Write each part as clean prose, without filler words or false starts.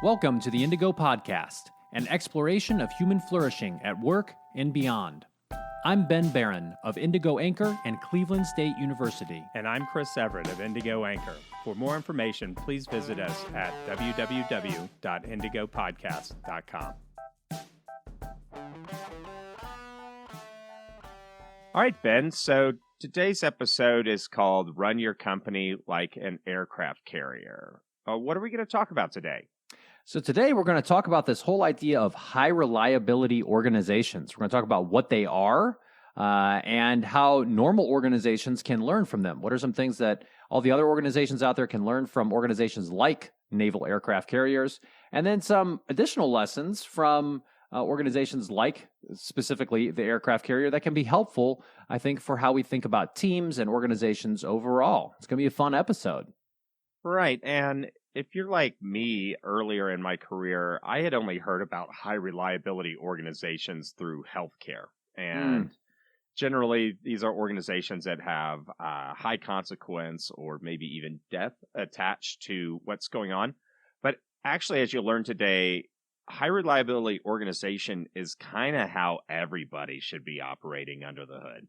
Welcome to the Indigo Podcast, an exploration of human flourishing at work and beyond. I'm Ben Barron of Indigo Anchor and Cleveland State University. And I'm Chris Everett of Indigo Anchor. For more information, please visit us at www.indigopodcast.com. All right, Ben. So today's episode is called Run Your Company Like an Aircraft Carrier. What are we going to talk about today? So today we're going to talk about this whole idea of high reliability organizations. We're going to talk about what they are and how normal organizations can learn from them. What are some things that all the other organizations out there can learn from organizations like naval aircraft carriers, and then some additional lessons from organizations like specifically the aircraft carrier that can be helpful, I think, for how we think about teams and organizations overall. It's going to be a fun episode. Right. And if you're like me earlier in my career, I had only heard about high reliability organizations through healthcare. And generally, these are organizations that have high consequence or maybe even death attached to what's going on. But actually, as you learn today, high reliability organization is kind of how everybody should be operating under the hood.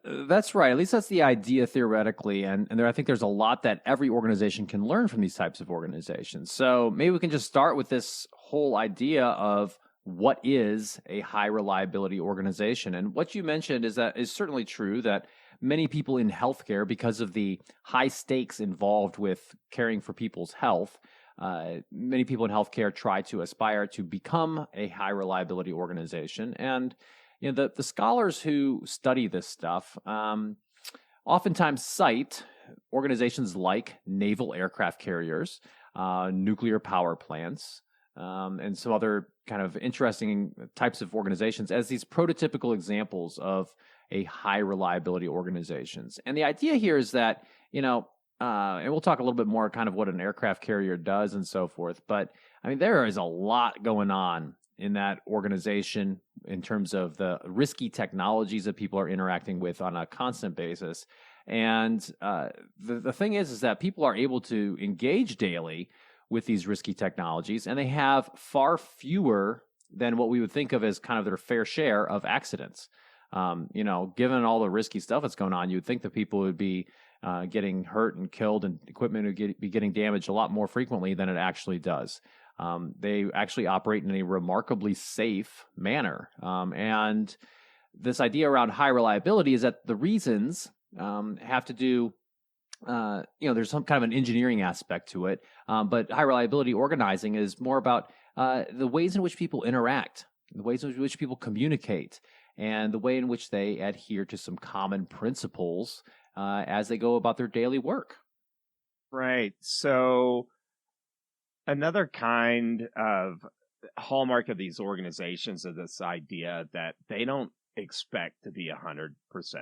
That's right. At least that's the idea theoretically. And there, I think there's a lot that every organization can learn from these types of organizations. So maybe we can just start with this whole idea of what is a high reliability organization. And what you mentioned is certainly true that many people in healthcare, because of the high stakes involved with caring for people's health, many people in healthcare try to aspire to become a high reliability organization. And you know, the scholars who study this stuff oftentimes cite organizations like naval aircraft carriers, nuclear power plants, and some other kind of interesting types of organizations as these prototypical examples of a high reliability organizations. And the idea here is that, and we'll talk a little bit more kind of what an aircraft carrier does and so forth, but I mean, there is a lot going on in that organization in terms of the risky technologies that people are interacting with on a constant basis. And the thing is that people are able to engage daily with these risky technologies, and they have far fewer than what we would think of as kind of their fair share of accidents. Given all the risky stuff that's going on, you would think that people would be getting hurt and killed and equipment would be getting damaged a lot more frequently than it actually does. They actually operate in a remarkably safe manner. And this idea around high reliability is that the reasons have to do, there's some kind of an engineering aspect to it. But high reliability organizing is more about the ways in which people interact, the ways in which people communicate, and the way in which they adhere to some common principles as they go about their daily work. Right. So another kind of hallmark of these organizations is this idea that they don't expect to be 100%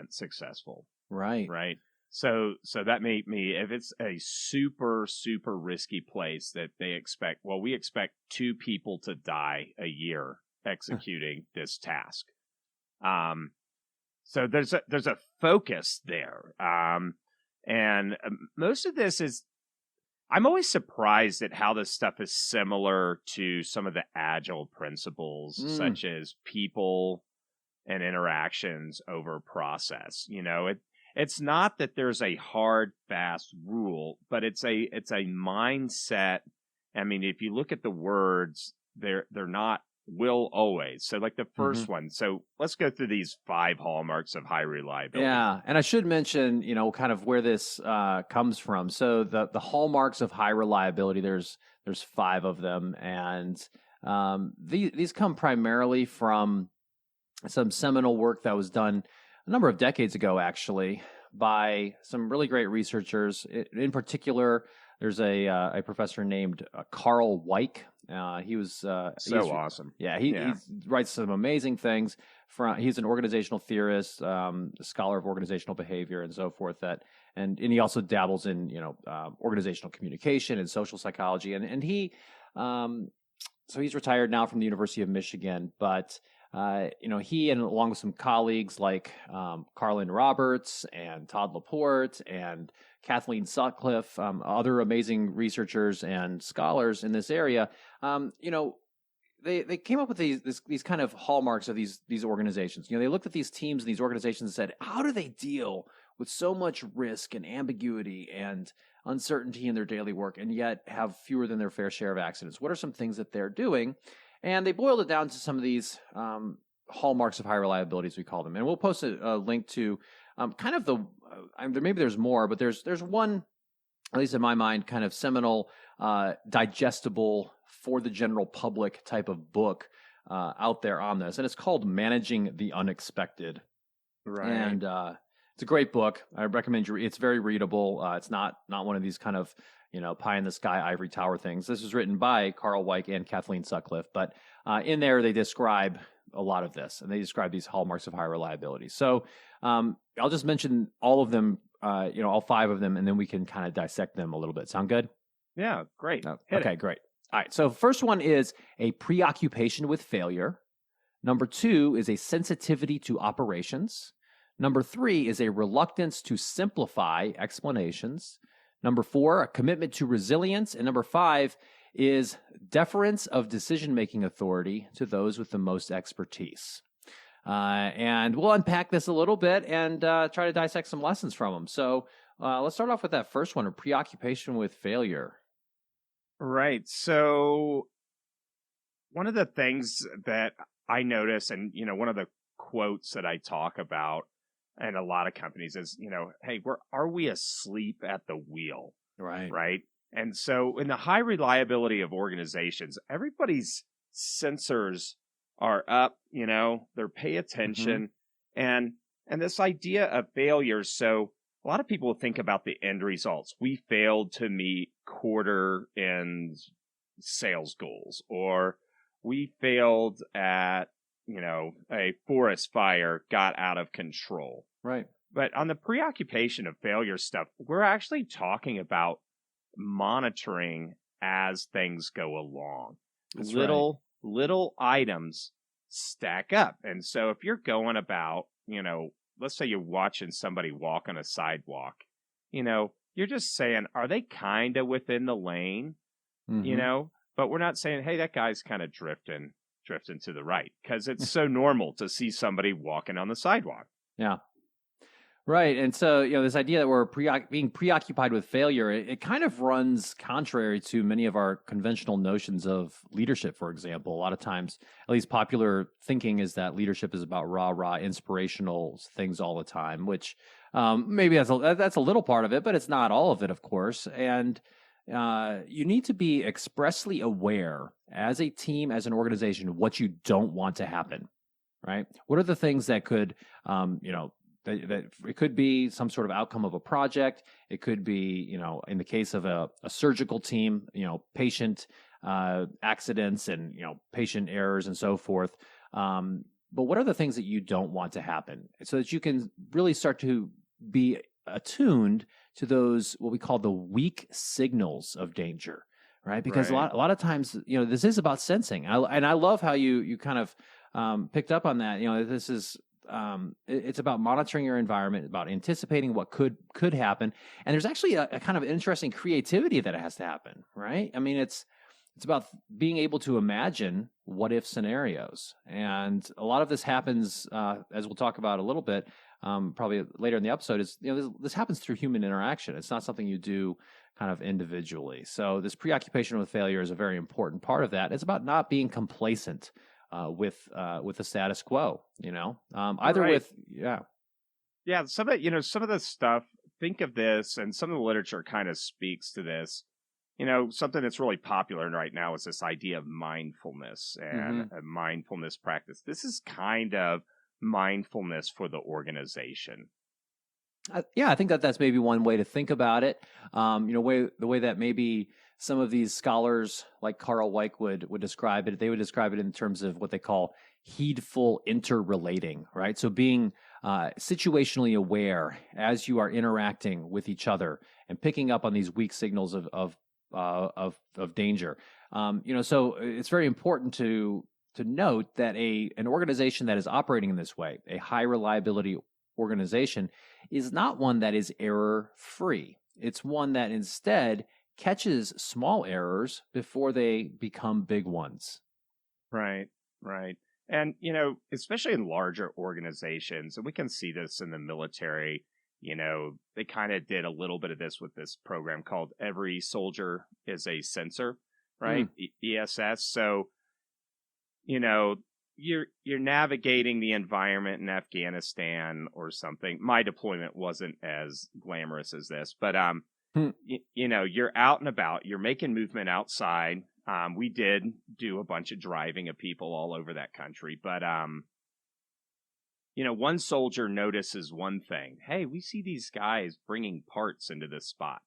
successful. Right. Right. So that may me, if it's a super, super risky place that they expect, we expect 2 people to die a year executing this task. So there's a focus there. And most of this is, I'm always surprised at how this stuff is similar to some of the agile principles, such as people and interactions over process. It's not that there's a hard, fast rule, but it's a mindset. I mean, if you look at the words, they're not will always. So like the first one. So let's go through these 5 hallmarks of high reliability. Yeah. And I should mention, kind of where this comes from. So the hallmarks of high reliability, there's 5 of them. And these come primarily from some seminal work that was done a number of decades ago, actually, by some really great researchers. In particular, there's a professor named Carl Weick. He was awesome. Yeah, he writes some amazing things. He's an organizational theorist, a scholar of organizational behavior, and so forth. And he also dabbles in organizational communication and social psychology. And he so he's retired now from the University of Michigan, but he and along with some colleagues like Carlin Roberts and Todd Laporte and Kathleen Sutcliffe, other amazing researchers and scholars in this area, they came up with these kind of hallmarks of these organizations. They looked at these teams and these organizations and said, how do they deal with so much risk and ambiguity and uncertainty in their daily work and yet have fewer than their fair share of accidents? What are some things that they're doing? And they boiled it down to some of these hallmarks of high reliability, as we call them. And we'll post a link to kind of maybe there's more, but there's one, at least in my mind, kind of seminal, digestible for the general public type of book out there on this. And it's called Managing the Unexpected. Right. And it's a great book. I recommend you. It's very readable. It's not one of these kind of pie in the sky ivory tower things. This was written by Carl Weick and Kathleen Sutcliffe, but in there they describe a lot of this, and they describe these hallmarks of high reliability. So I'll just mention all of them, all 5 of them, and then we can kind of dissect them a little bit. Sound good? Yeah, great. Okay, great. All right. So first one is a preoccupation with failure. Number 2 is a sensitivity to operations. Number 3 is a reluctance to simplify explanations. Number 4, a commitment to resilience. And number 5 is deference of decision-making authority to those with the most expertise. And we'll unpack this a little bit and try to dissect some lessons from them. So let's start off with that first one, a preoccupation with failure. Right. So one of the things that I notice, and, one of the quotes that I talk about in a lot of companies is, hey, are we asleep at the wheel? Right. Right. And so in the high reliability of organizations, everybody's sensors are up, they're pay attention. And this idea of failure. So a lot of people think about the end results. We failed to meet quarter end sales goals, or we failed at, a forest fire got out of control. Right. But on the preoccupation of failure stuff, we're actually talking about monitoring as things go along. That's little items stack up. And so if you're going about, let's say you're watching somebody walk on a sidewalk, you're just saying, are they kind of within the lane? But we're not saying, hey, that guy's kind of drifting to the right, because it's so normal to see somebody walking on the sidewalk. Yeah. Right. And so, this idea that we're being preoccupied with failure, it kind of runs contrary to many of our conventional notions of leadership, for example. A lot of times, at least popular thinking is that leadership is about rah-rah, inspirational things all the time, which maybe that's a little part of it, but it's not all of it, of course. And you need to be expressly aware as a team, as an organization, what you don't want to happen, right? What are the things that could, that it could be some sort of outcome of a project. It could be, in the case of a surgical team, patient accidents and, patient errors and so forth. But what are the things that you don't want to happen, so that you can really start to be attuned to those, what we call the weak signals of danger, right? Because a lot of times, this is about sensing. And I love how you kind of picked up on that. This is, it's about monitoring your environment, about anticipating what could happen. And there's actually a kind of interesting creativity that has to happen, right? I mean, it's about being able to imagine what if scenarios. And a lot of this happens, as we'll talk about a little bit, probably later in the episode, is, this happens through human interaction. It's not something you do kind of individually. So this preoccupation with failure is a very important part of that. It's about not being complacent with the status quo, either Right. with, Yeah. Some of the stuff, think of this, and some of the literature kind of speaks to this. Something that's really popular right now is this idea of mindfulness and a mindfulness practice. This is kind of mindfulness for the organization. I think that's maybe one way to think about it. The way that maybe some of these scholars like Carl Weick would describe it, they would describe it in terms of what they call heedful interrelating, right? So being situationally aware as you are interacting with each other and picking up on these weak signals of danger. So it's very important to note that an organization that is operating in this way, a high reliability organization, is not one that is error free. It's one that instead catches small errors before they become big ones. Right, right. And, especially in larger organizations, and we can see this in the military, they kind of did a little bit of this with this program called Every Soldier is a Sensor, right? ESS. So, you're navigating the environment in Afghanistan or something. My deployment wasn't as glamorous as this, but you're out and about, you're making movement outside. We did do a bunch of driving of people all over that country, but one soldier notices one thing. Hey, we see these guys bringing parts into this spot.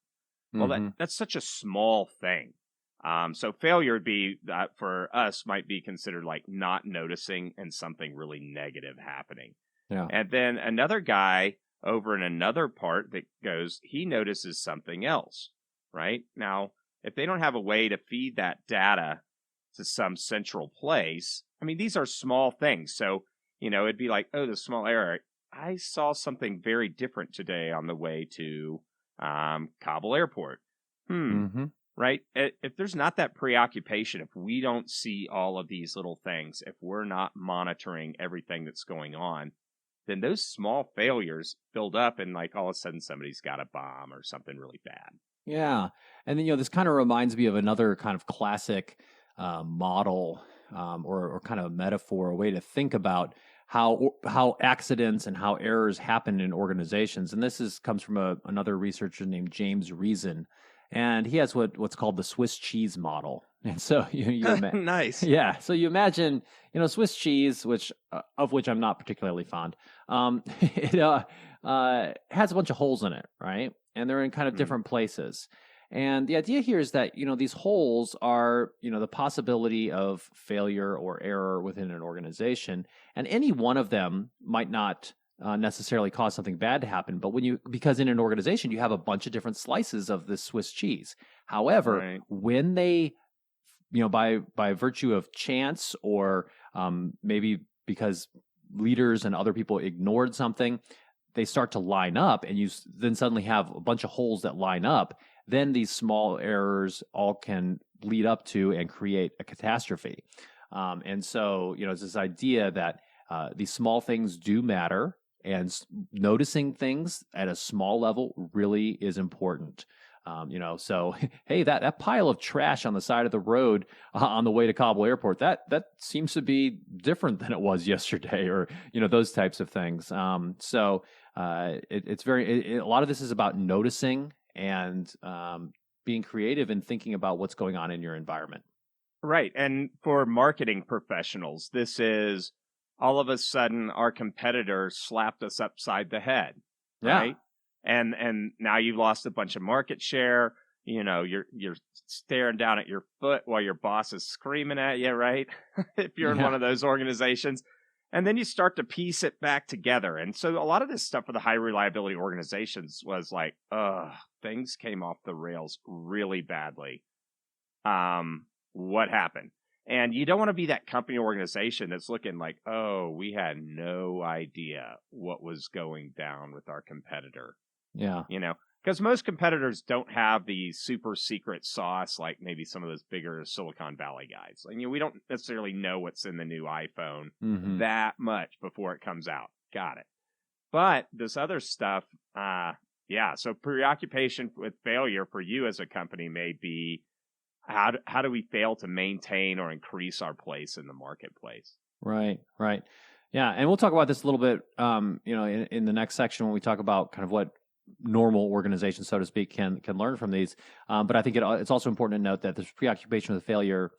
Well, that's such a small thing. So failure would be that for us might be considered like not noticing and something really negative happening. Yeah. And then another guy over in another part that goes, he notices something else, right? Now, if they don't have a way to feed that data to some central place, I mean, these are small things. So, it'd be like, oh, the small error. I saw something very different today on the way to Kabul airport. Right? If there's not that preoccupation, if we don't see all of these little things, if we're not monitoring everything that's going on, then those small failures build up and like all of a sudden somebody's got a bomb or something really bad. Yeah. And then, this kind of reminds me of another kind of classic model or kind of a metaphor, a way to think about how accidents and how errors happen in organizations. And this comes from another researcher named James Reason. And he has what's called the Swiss cheese model. And so nice. Yeah. So you imagine, Swiss cheese, of which I'm not particularly fond. It has a bunch of holes in it, right? And they're in kind of different places. And the idea here is that, these holes are, the possibility of failure or error within an organization. And any one of them might not necessarily cause something bad to happen, but because in an organization you have a bunch of different slices of this Swiss cheese. However, when they, by virtue of chance or maybe because leaders and other people ignored something, they start to line up, and you then suddenly have a bunch of holes that line up. Then these small errors all can lead up to and create a catastrophe. And so, it's this idea that these small things do matter. And noticing things at a small level really is important. So, hey, that pile of trash on the side of the road on the way to Kabul airport, that seems to be different than it was yesterday, or, those types of things. It's a lot of this is about noticing and being creative and thinking about what's going on in your environment. Right. And for marketing professionals, this is all of a sudden our competitor slapped us upside the head, right? And now you've lost a bunch of market share. You're staring down at your foot while your boss is screaming at you, right? If you're in one of those organizations. And then you start to piece it back together. And so a lot of this stuff for the high reliability organizations was like, things came off the rails really badly. What happened? And you don't want to be that company organization that's looking like, oh, we had no idea what was going down with our competitor. Yeah. Because most competitors don't have the super secret sauce like maybe some of those bigger Silicon Valley guys. Like, we don't necessarily know what's in the new iPhone that much before it comes out. Got it. But this other stuff, so preoccupation with failure for you as a company may be, how do we fail to maintain or increase our place in the marketplace? Right. Yeah, and we'll talk about this a little bit, in the next section when we talk about kind of what normal organizations, so to speak, can learn from these. But I think it's also important to note that this preoccupation with failure,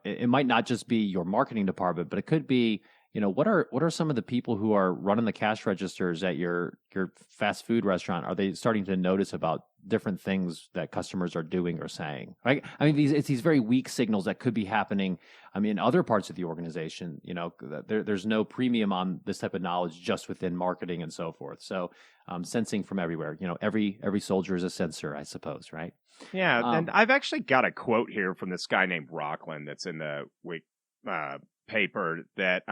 it might not just be your marketing department, but it could be, what are some of the people who are running the cash registers at your fast food restaurant? Are they starting to notice about different things that customers are doing or saying? Right? I mean, it's these very weak signals that could be happening. I mean, in other parts of the organization, there's no premium on this type of knowledge just within marketing and so forth. So, sensing from everywhere. Every soldier is a sensor, I suppose. Right? Yeah, and I've actually got a quote here from this guy named Rockland that's in the paper that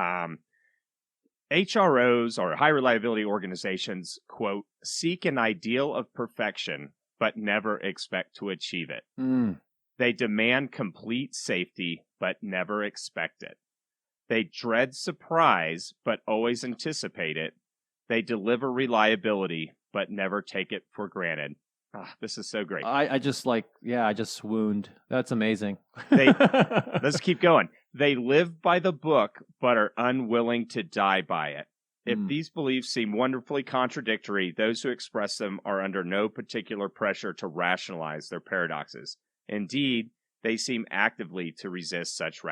HROs or high reliability organizations, quote, seek an ideal of perfection but never expect to achieve it. Mm. They demand complete safety, but never expect it. They dread surprise, but always anticipate it. They deliver reliability, but never take it for granted. This is so great. I just I just swooned. That's amazing. Let's keep going. They live by the book, but are unwilling to die by it. If these beliefs seem wonderfully contradictory, those who express them are under no particular pressure to rationalize their paradoxes. Indeed, they seem actively to resist such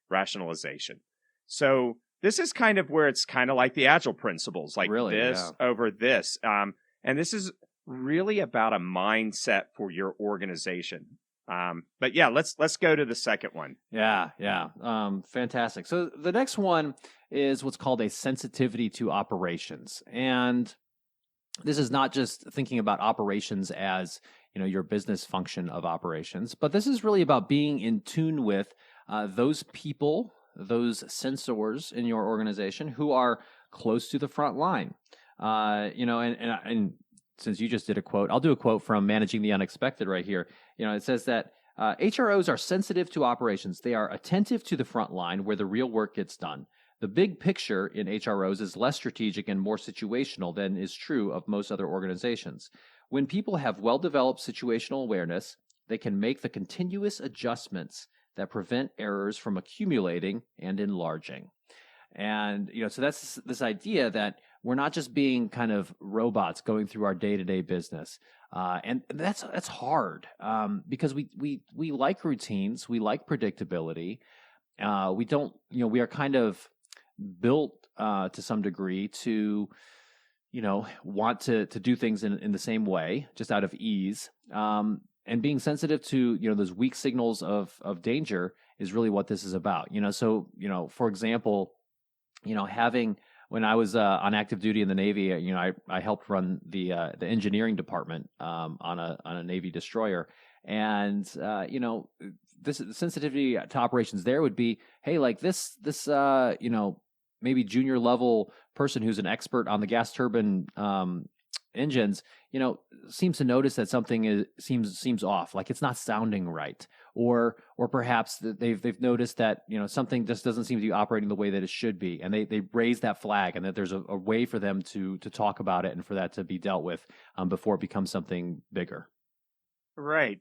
rationalization. So this is kind of where it's kind of like the Agile principles, like really, this over this. And this is really about a mindset for your organization. But yeah, let's go to the second one. Yeah. Fantastic. So the next one is what's called a sensitivity to operations. And this is not just thinking about operations as, your business function of operations, but this is really about being in tune with those people, those sensors in your organization who are close to the front line. And since you just did a quote, I'll do a quote from Managing the Unexpected right here. It says that HROs are sensitive to operations. They are attentive to the front line where the real work gets done. The big picture in HROs is less strategic and more situational than is true of most other organizations. When people have well-developed situational awareness, they can make the continuous adjustments that prevent errors from accumulating and enlarging. And, so that's this idea that we're not just being kind of robots going through our day-to-day business. And that's hard because we like routines. We like predictability. We don't, we are kind of built to some degree to, want to do things in the same way, just out of ease. And being sensitive to, those weak signals of danger is really what this is about. So, for example, when I was on active duty in the Navy, I helped run the engineering department on a Navy destroyer, and this sensitivity to operations there would be, hey, like this maybe junior level person who's an expert on the gas turbine engines, seems to notice that something seems off, like it's not sounding right, or perhaps they've noticed that something just doesn't seem to be operating the way that it should be, and they raise that flag, and that there's a way for them to talk about it and for that to be dealt with before it becomes something bigger. Right.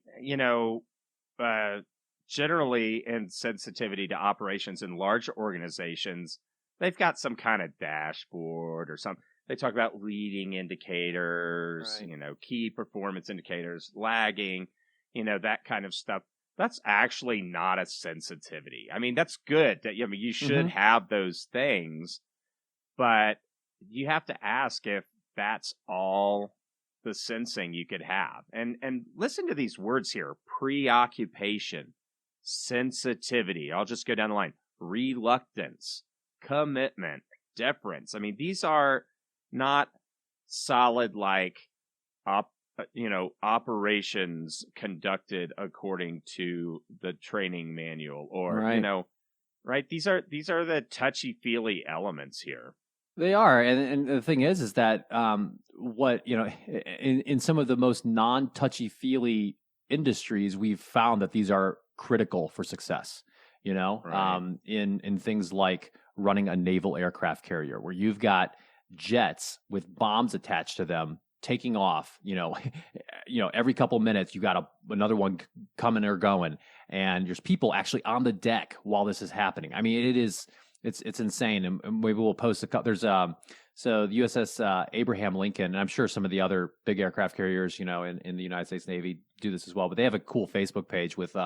Generally, in sensitivity to operations in large organizations, they've got some kind of dashboard or something. They talk about leading indicators, right. Key performance indicators, lagging, that kind of stuff. That's actually not a sensitivity. I mean, that's good. You should have those things, but you have to ask if that's all the sensing you could have. And listen to these words here: preoccupation, sensitivity. I'll just go down the line: reluctance, commitment, deference. I mean, these are not solid operations conducted according to the training manual, or right. Right? These are the touchy-feely elements here. They are, and the thing is that what in some of the most non-touchy-feely industries, we've found that these are critical for success. Right. In things like running a naval aircraft carrier, where you've got jets with bombs attached to them taking off. Every couple minutes you got another one coming or going, and there's people actually on the deck while this is happening. I mean, it's insane, and maybe we'll post a couple. There's so the USS Abraham Lincoln, and I'm sure some of the other big aircraft carriers, in the United States Navy do this as well. But they have a cool Facebook page with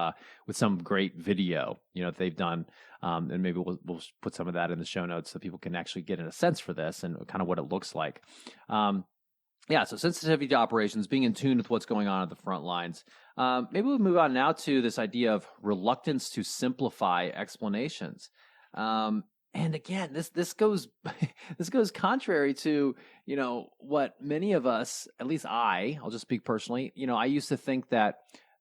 some great video, that they've done, and maybe we'll put some of that in the show notes so people can actually get a sense for this and kind of what it looks like. So sensitivity to operations, being in tune with what's going on at the front lines. Maybe we'll move on now to this idea of reluctance to simplify explanations. And again, this goes contrary to, what many of us, at least I'll just speak personally, I used to think that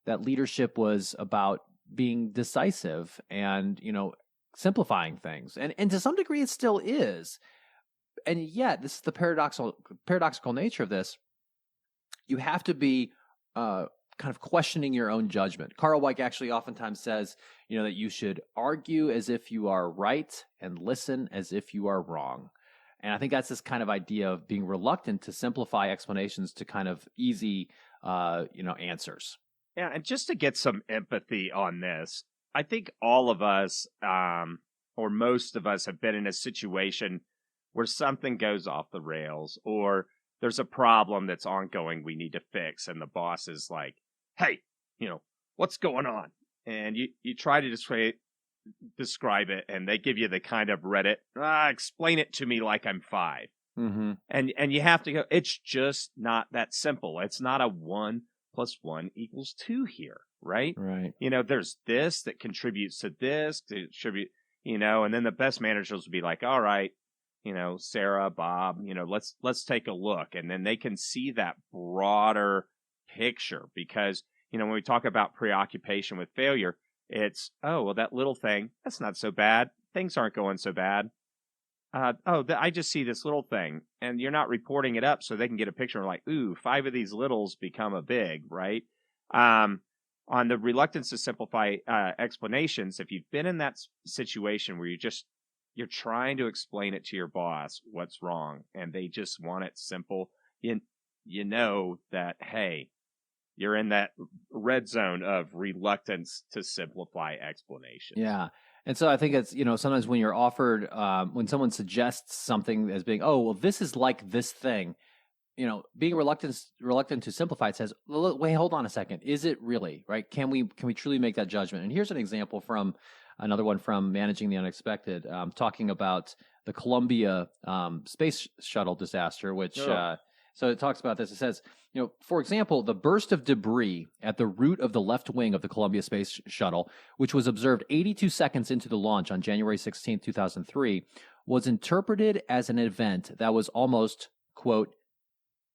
leadership was about being decisive and, simplifying things. And to some degree it still is. And yet, this is the paradoxical nature of this. you have to be kind of questioning your own judgment. Carl Weick actually oftentimes says, that you should argue as if you are right and listen as if you are wrong. And I think that's this kind of idea of being reluctant to simplify explanations to kind of easy, answers. Yeah, and just to get some empathy on this, I think all of us, or most of us, have been in a situation where something goes off the rails, or there's a problem that's ongoing we need to fix, and the boss is like, "Hey, what's going on?" And you try to describe it, and they give you the kind of Reddit, explain it to me like I'm 5. Mm-hmm. And you have to go, it's just not that simple. It's not a 1 + 1 = 2 here, right? Right. There's this that contributes to this, and then the best managers will be like, all right, Sarah, Bob, let's take a look. And then they can see that broader picture because, when we talk about preoccupation with failure, it's, that little thing, that's not so bad. Things aren't going so bad. I just see this little thing, and you're not reporting it up so they can get a picture like, ooh, 5 of these littles become a big, right? On the reluctance to simplify explanations, if you've been in that situation where you're trying to explain it to your boss what's wrong, and they just want it simple, you know that, hey, you're in that red zone of reluctance to simplify explanations. Yeah. And so I think it's, sometimes when you're offered, when someone suggests something as being, oh, well, this is like this thing, being reluctant to simplify it says, well, wait, hold on a second. Is it really, right? Can we truly make that judgment? And here's an example from another one from Managing the Unexpected, talking about the Columbia space shuttle disaster, which, so it talks about this. It says, for example, the burst of debris at the root of the left wing of the Columbia Space Shuttle, which was observed 82 seconds into the launch on January 16, 2003, was interpreted as an event that was almost, quote,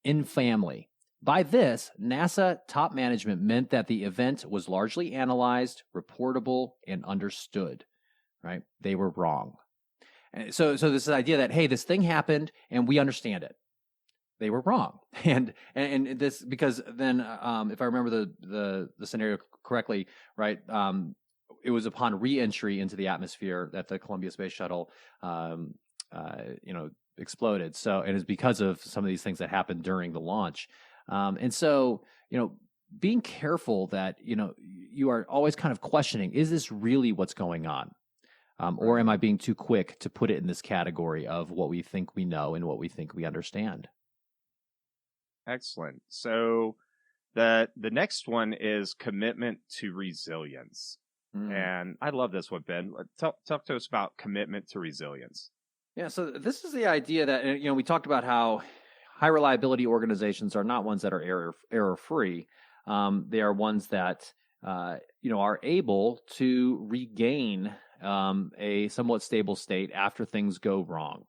in family. By this, NASA top management meant that the event was largely analyzed, reportable, and understood, right? They were wrong. And so this idea that, hey, this thing happened and we understand it. They were wrong, and this because then if I remember the scenario correctly, right, it was upon re-entry into the atmosphere that the Columbia Space Shuttle, exploded. So it is because of some of these things that happened during the launch, and so being careful that you are always kind of questioning: is this really what's going on? Or am I being too quick to put it in this category of what we think we know and what we think we understand? Excellent. So the next one is commitment to resilience. And I love this one, Ben. Talk to us about commitment to resilience. Yeah, so this is the idea that, we talked about how high reliability organizations are not ones that are error free. They are ones that, are able to regain a somewhat stable state after things go wrong.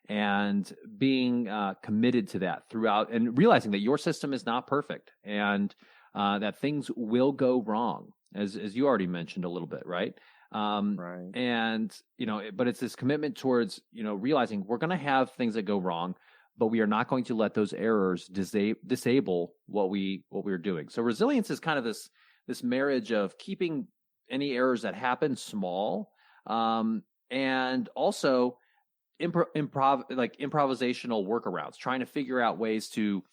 And being committed to that throughout, and realizing that your system is not perfect, and that things will go wrong, as you already mentioned a little bit, right? Right. And but it's this commitment towards realizing we're going to have things that go wrong, but we are not going to let those errors disable what we're doing. So resilience is kind of this marriage of keeping any errors that happen small, and also improvisational workarounds, trying to figure out ways to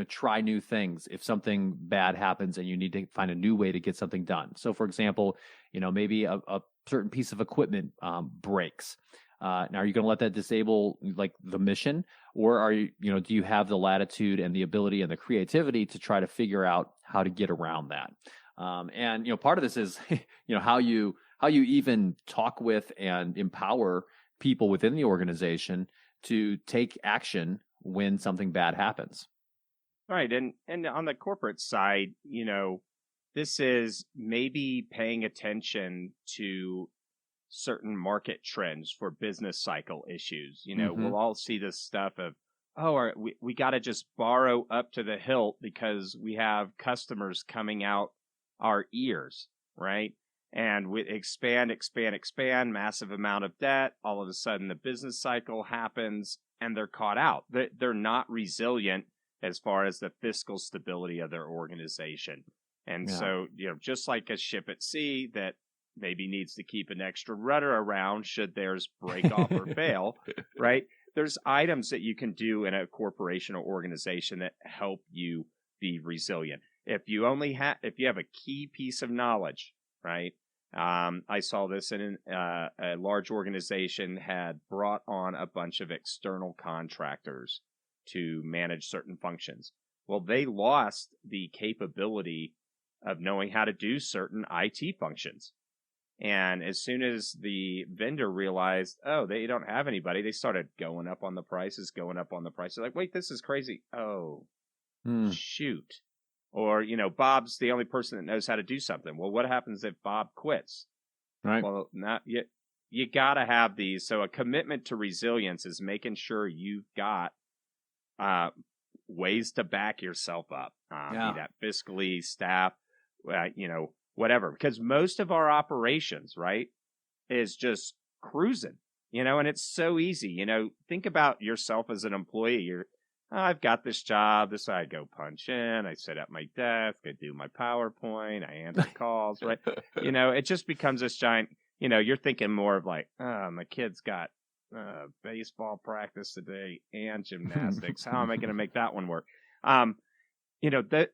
try new things if something bad happens and you need to find a new way to get something done. So for example, maybe a certain piece of equipment breaks. Now, are you going to let that disable like the mission, or are you do you have the latitude and the ability and the creativity to try to figure out how to get around that? And part of this is how you even talk with and empower people within the organization to take action when something bad happens. Right. And on the corporate side, this is maybe paying attention to certain market trends for business cycle issues. We'll all see this stuff of, we got to just borrow up to the hilt because we have customers coming out our ears, right? And we expand, massive amount of debt. All of a sudden, the business cycle happens and they're caught out. They're not resilient as far as the fiscal stability of their organization. And Yeah. so, just like a ship at sea that maybe needs to keep an extra rudder around should theirs break off or fail, right? There's items that you can do in a corporation or organization that help you be resilient. If you have a key piece of knowledge, right? I saw this in a large organization had brought on a bunch of external contractors to manage certain functions. Well, they lost the capability of knowing how to do certain IT functions. And as soon as the vendor realized, oh, they don't have anybody, they started going up on the prices. Like, wait, this is crazy. Oh, shoot. Or, Bob's the only person that knows how to do something. Well, what happens if Bob quits? Right. Well, you got to have these. So a commitment to resilience is making sure you've got ways to back yourself up. Be that fiscally, staff, whatever. Because most of our operations, right, is just cruising, and it's so easy. Think about yourself as an employee. I've got this job. I go punch in. I sit at my desk. I do my PowerPoint. I answer calls, right? It just becomes this giant, you're thinking more of like, oh, my kid's got baseball practice today and gymnastics. How am I going to make that one work? That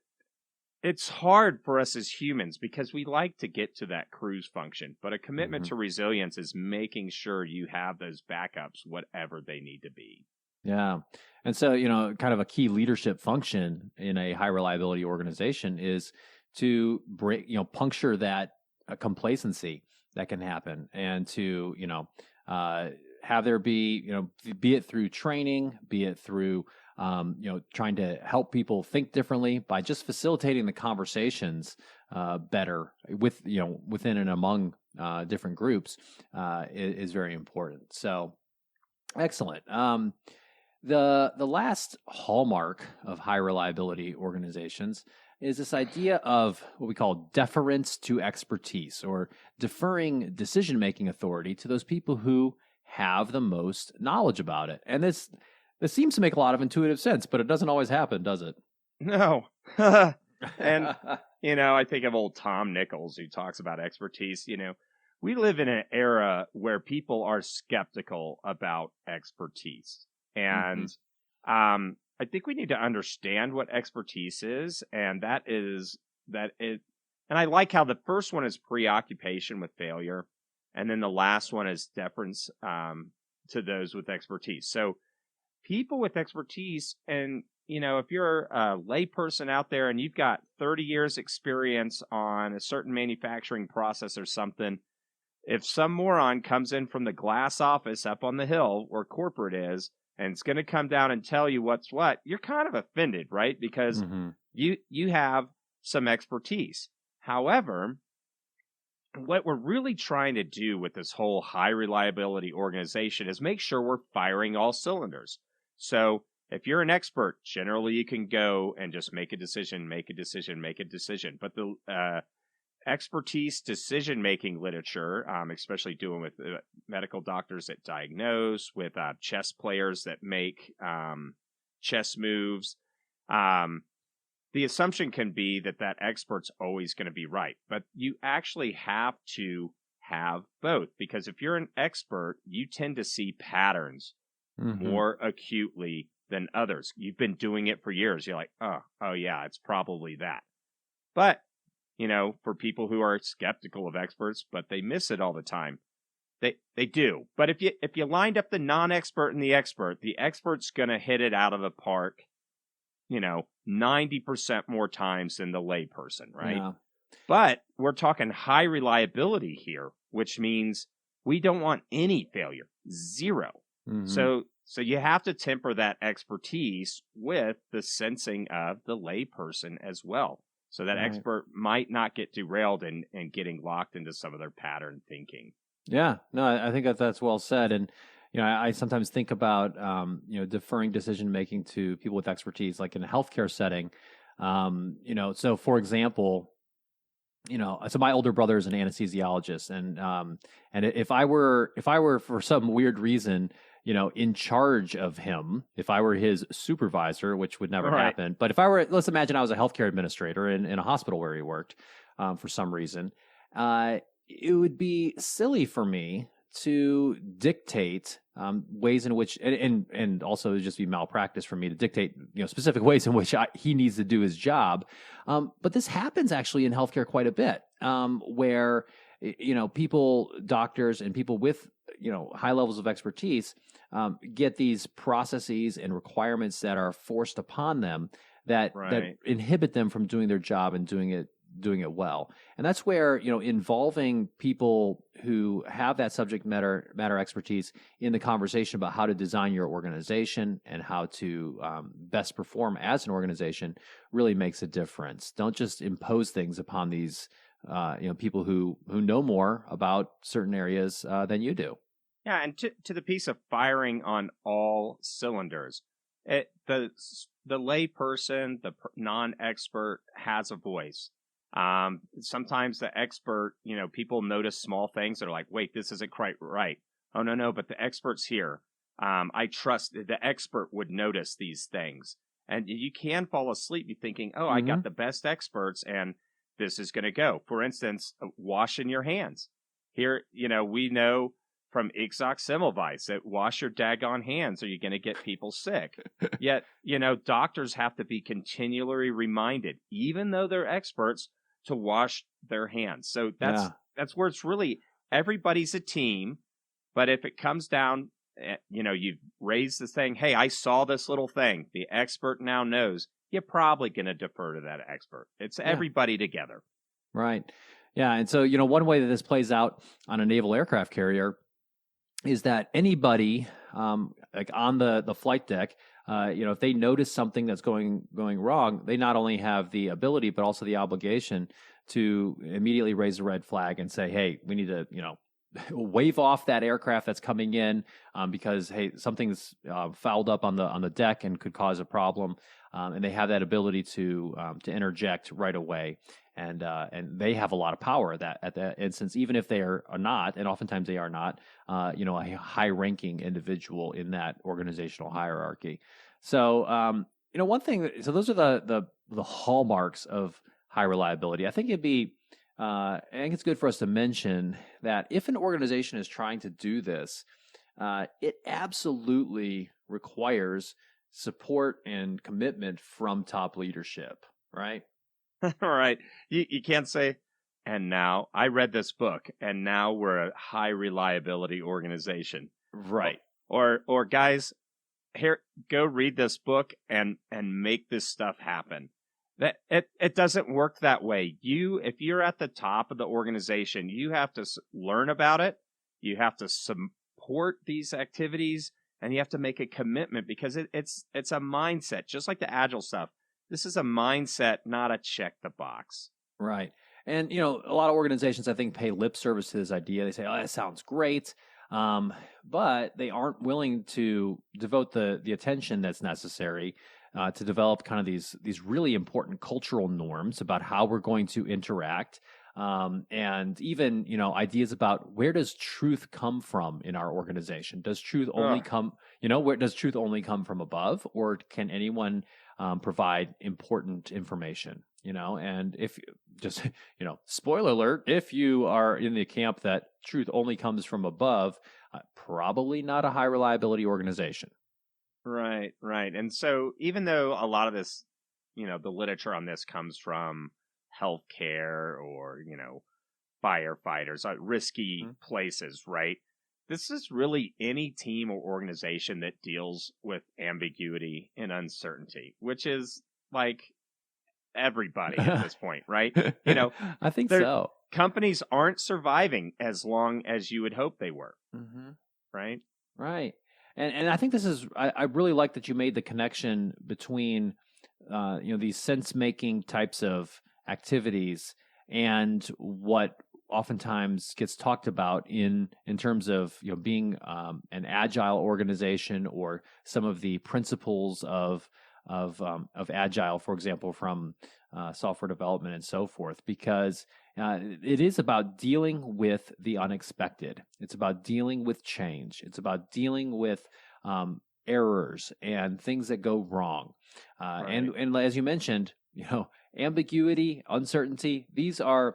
it's hard for us as humans because we like to get to that cruise function, but a commitment to resilience is making sure you have those backups, whatever they need to be. Yeah. And so, kind of a key leadership function in a high reliability organization is to break, puncture that complacency that can happen and to, have there be, be it through training, be it through, trying to help people think differently by just facilitating the conversations better within and among different groups is very important. So excellent. The last hallmark of high reliability organizations is this idea of what we call deference to expertise, or deferring decision-making authority to those people who have the most knowledge about it. And this seems to make a lot of intuitive sense, but it doesn't always happen, does it? No. And, I think of old Tom Nichols, who talks about expertise. We live in an era where people are skeptical about expertise. And I think we need to understand what expertise is, and and I like how the first one is preoccupation with failure, and then the last one is deference to those with expertise. So people with expertise, and if you're a layperson out there and you've got 30 years experience on a certain manufacturing process or something, if some moron comes in from the glass office up on the hill where corporate is, and it's going to come down and tell you what's what, you're kind of offended, right? Because you have some expertise. However, what we're really trying to do with this whole high reliability organization is make sure we're firing all cylinders. So if you're an expert, generally you can go and just make a decision. But the expertise decision-making literature, especially doing with medical doctors that diagnose, with chess players that make chess moves, the assumption can be that expert's always going to be right. But you actually have to have both, because if you're an expert, you tend to see patterns more acutely than others. You've been doing it for years. You're like, oh yeah, it's probably that. But for people who are skeptical of experts, but they miss it all the time. They do. But if you lined up the non-expert and the expert's going to hit it out of the park, 90% more times than the layperson, right? Yeah. But we're talking high reliability here, which means we don't want any failure, zero. So you have to temper that expertise with the sensing of the layperson as well. So that expert might not get derailed and getting locked into some of their pattern thinking. Yeah, no, I think that's well said. And, I sometimes think about, deferring decision making to people with expertise, like in a healthcare setting. So for example, so my older brother is an anesthesiologist, and if I were for some weird reason in charge of him, if I were his supervisor, which would never Right. happen. But if I were, let's imagine I was a healthcare administrator in a hospital where he worked for some reason, it would be silly for me to dictate ways in which, and also it'd just be malpractice for me to dictate, specific ways in which he needs to do his job. But this happens actually in healthcare quite a bit, where people, doctors, and people with high levels of expertise get these processes and requirements that are forced upon them that inhibit them from doing their job and doing it well. And that's where, involving people who have that subject matter expertise in the conversation about how to design your organization and how to best perform as an organization really makes a difference. Don't just impose things upon these people who know more about certain areas than you do. Yeah, and to the piece of firing on all cylinders, the lay person, the non-expert has a voice. Sometimes the expert, people notice small things that are like, wait, this isn't quite right. Oh, no, but the expert's here. I trust the expert would notice these things. And you can fall asleep thinking, oh, I got the best experts and this is going to go. For instance, washing your hands. Here, we know from Ixoc Semmelweis that wash your daggone hands or you're going to get people sick. Yet, doctors have to be continually reminded, even though they're experts, to wash their hands. So that's where it's really everybody's a team. But if it comes down, you've raised this thing, hey, I saw this little thing. The expert now knows. You're probably going to defer to that expert. It's everybody together. Right. Yeah. And so, one way that this plays out on a naval aircraft carrier is that anybody like on the flight deck, if they notice something that's going wrong, they not only have the ability, but also the obligation to immediately raise a red flag and say, hey, we need to, wave off that aircraft that's coming in because, hey, something's fouled up on the deck and could cause a problem. And they have that ability to interject right away. And they have a lot of power at that instance, even if they are not, and oftentimes they are not, a high-ranking individual in that organizational hierarchy. So, one thing. So those are the hallmarks of high reliability. I think I think it's good for us to mention that if an organization is trying to do this, it absolutely requires support and commitment from top leadership, right? All right. You can't say, and now I read this book, and now we're a high reliability organization. Right. Or guys, here, go read this book and make this stuff happen. That it doesn't work that way. If you're at the top of the organization, you have to learn about it. You have to support these activities, and you have to make a commitment because it's a mindset, just like the agile stuff. This is a mindset, not a check the box. Right. And, a lot of organizations, I think, pay lip service to this idea. They say, oh, that sounds great. But they aren't willing to devote the attention that's necessary to develop kind of these really important cultural norms about how we're going to interact. And even, ideas about where does truth come from in our organization? Does truth only come, does truth only come from above, or can anyone provide important information? And if just, spoiler alert, if you are in the camp that truth only comes from above, probably not a high reliability organization. Right. And so even though a lot of this, the literature on this comes from healthcare or, firefighters, risky places, right? This is really any team or organization that deals with ambiguity and uncertainty, which is like everybody at this point, right? I think so. Companies aren't surviving as long as you would hope they were, right? Right. And I think this is, I really like that you made the connection between, these sense-making types of activities and what oftentimes gets talked about in terms of, being an agile organization, or some of the principles of agile, for example, from software development and so forth, because it is about dealing with the unexpected. It's about dealing with change. It's about dealing with errors and things that go wrong. And as you mentioned, ambiguity, uncertainty, these are,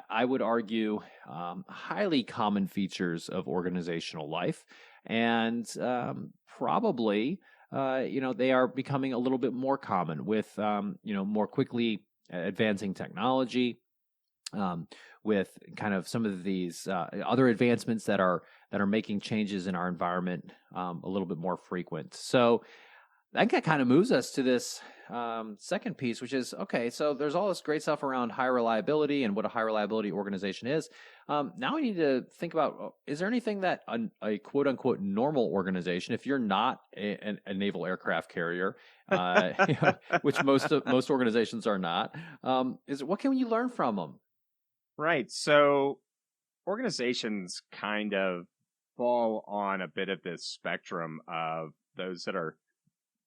I would argue, highly common features of organizational life. And probably, they are becoming a little bit more common with, more quickly advancing technology, with kind of some of these other advancements that are making changes in our environment a little bit more frequent. So that kind of moves us to this second piece, which is, okay, so there's all this great stuff around high reliability and what a high reliability organization is. Now we need to think about, is there anything that a quote unquote normal organization, if you're not a naval aircraft carrier, which most organizations are not, what can you learn from them? Right. So organizations kind of fall on a bit of this spectrum of those that are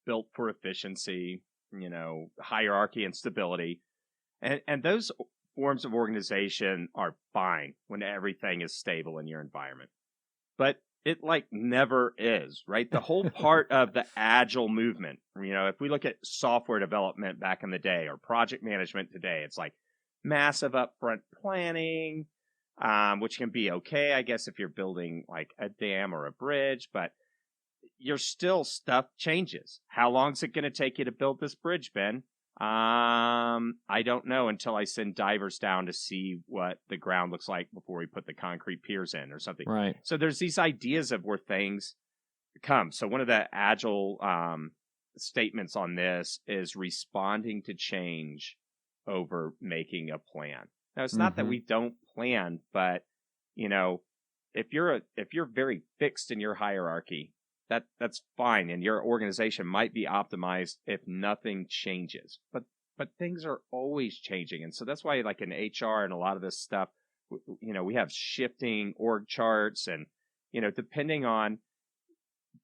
built for efficiency, hierarchy and stability. And those forms of organization are fine when everything is stable in your environment. But it never is, right? The whole part of the agile movement, if we look at software development back in the day or project management today, it's like massive upfront planning, which can be okay, I guess, if you're building like a dam or a bridge, but stuff changes. How long is it going to take you to build this bridge, Ben? I don't know until I send divers down to see what the ground looks like before we put the concrete piers in or something. Right. So there's these ideas of where things come. So one of the agile statements on this is responding to change over making a plan. Now, it's not that we don't plan, but if you're very fixed in your hierarchy, that's fine, and your organization might be optimized if nothing changes. But things are always changing, and so that's why, like in HR and a lot of this stuff, we have shifting org charts, and depending on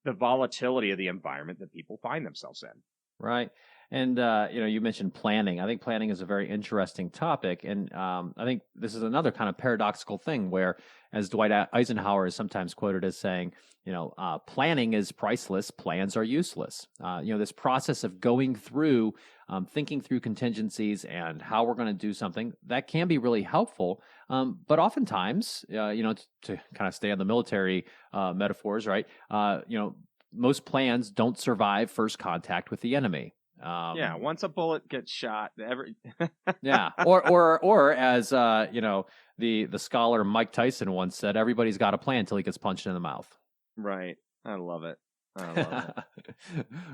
the volatility of the environment that people find themselves in. Right. And, you mentioned planning. I think planning is a very interesting topic. And I think this is another kind of paradoxical thing where, as Dwight Eisenhower is sometimes quoted as saying, planning is priceless, plans are useless. This process of going through, thinking through contingencies and how we're going to do something, that can be really helpful. But oftentimes, to kind of stay on the military metaphors, right? Most plans don't survive first contact with the enemy. Once a bullet gets shot, yeah, or as the scholar Mike Tyson once said, everybody's got a plan until he gets punched in the mouth. Right. I love it.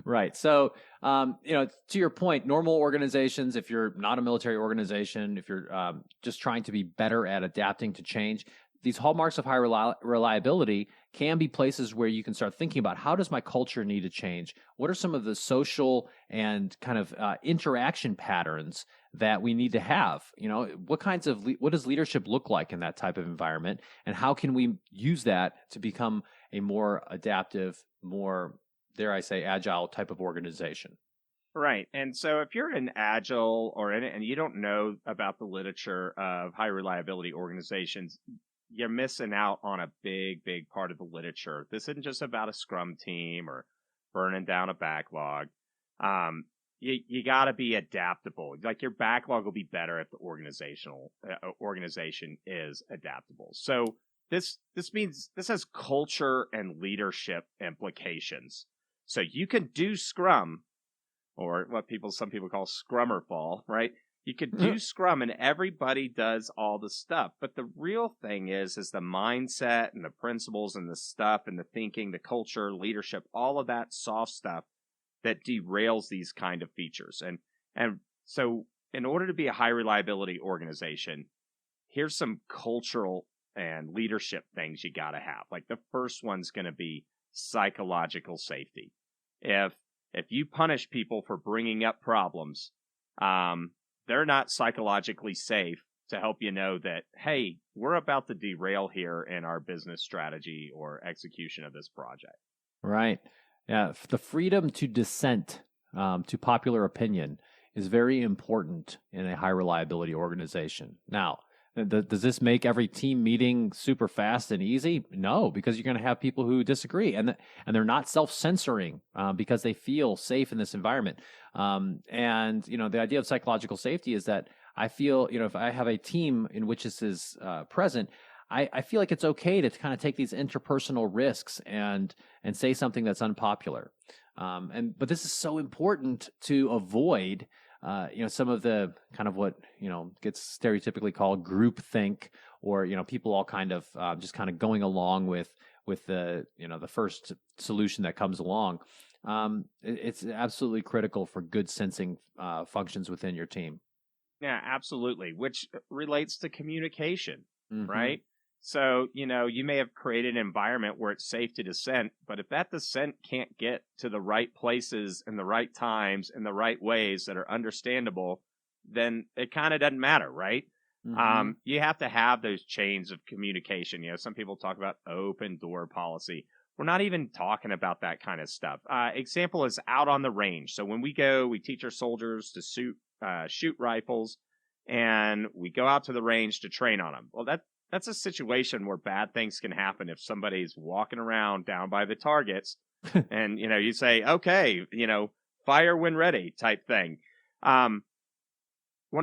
Right. So, to your point, normal organizations, if you're not a military organization, if you're just trying to be better at adapting to change, these hallmarks of high reliability can be places where you can start thinking about, how does my culture need to change? What are some of the social and kind of interaction patterns that we need to have? What does leadership look like in that type of environment? And how can we use that to become a more adaptive, more, dare I say, agile type of organization? Right. And so if you're an agile and you don't know about the literature of high reliability organizations, you're missing out on a big, big part of the literature. This isn't just about a scrum team or burning down a backlog. You got to be adaptable. Like, your backlog will be better if the organization is adaptable. So this means this has culture and leadership implications. So you can do Scrum, or what some people call Scrummer fall, right? You could do Scrum and everybody does all the stuff. But the real thing is the mindset and the principles and the stuff and the thinking, the culture, leadership, all of that soft stuff that derails these kind of features. And so in order to be a high reliability organization, here's some cultural and leadership things you got to have. Like, the first one's going to be psychological safety. If you punish people for bringing up problems, they're not psychologically safe to help you know that, hey, we're about to derail here in our business strategy or execution of this project. Right. Yeah. The freedom to dissent to popular opinion is very important in a high reliability organization. Now, does this make every team meeting super fast and easy? No, because you're going to have people who disagree, and they're not self-censoring because they feel safe in this environment. And the idea of psychological safety is that I feel, if I have a team in which this is present, I feel like it's okay to kind of take these interpersonal risks and say something that's unpopular. But this is so important to avoid, some of the kind of what, gets stereotypically called groupthink, or, people all kind of just kind of going along with the, the first solution that comes along. It's absolutely critical for good sensing functions within your team. Yeah, absolutely. Which relates to communication, Mm-hmm. right? So, you may have created an environment where it's safe to dissent, but if that dissent can't get to the right places and the right times and the right ways that are understandable, then it kind of doesn't matter, right? Mm-hmm. You have to have those chains of communication. Some people talk about open door policy. We're not even talking about that kind of stuff. Example is out on the range. So when we go, we teach our soldiers to shoot rifles, and we go out to the range to train on them. Well, that's a situation where bad things can happen if somebody's walking around down by the targets and, you say, okay, fire when ready type thing. One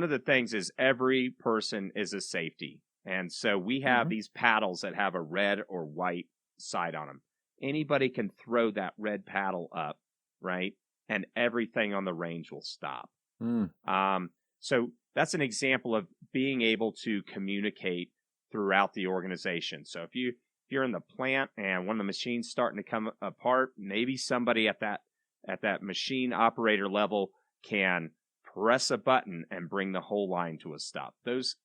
of the things is every person is a safety. And so we have these paddles that have a red or white side on them. Anybody can throw that red paddle up, right? And everything on the range will stop. So that's an example of being able to communicate throughout the organization. So if you're in the plant and one of the machines starting to come apart, maybe somebody at that machine operator level can press a button and bring the whole line to a stop.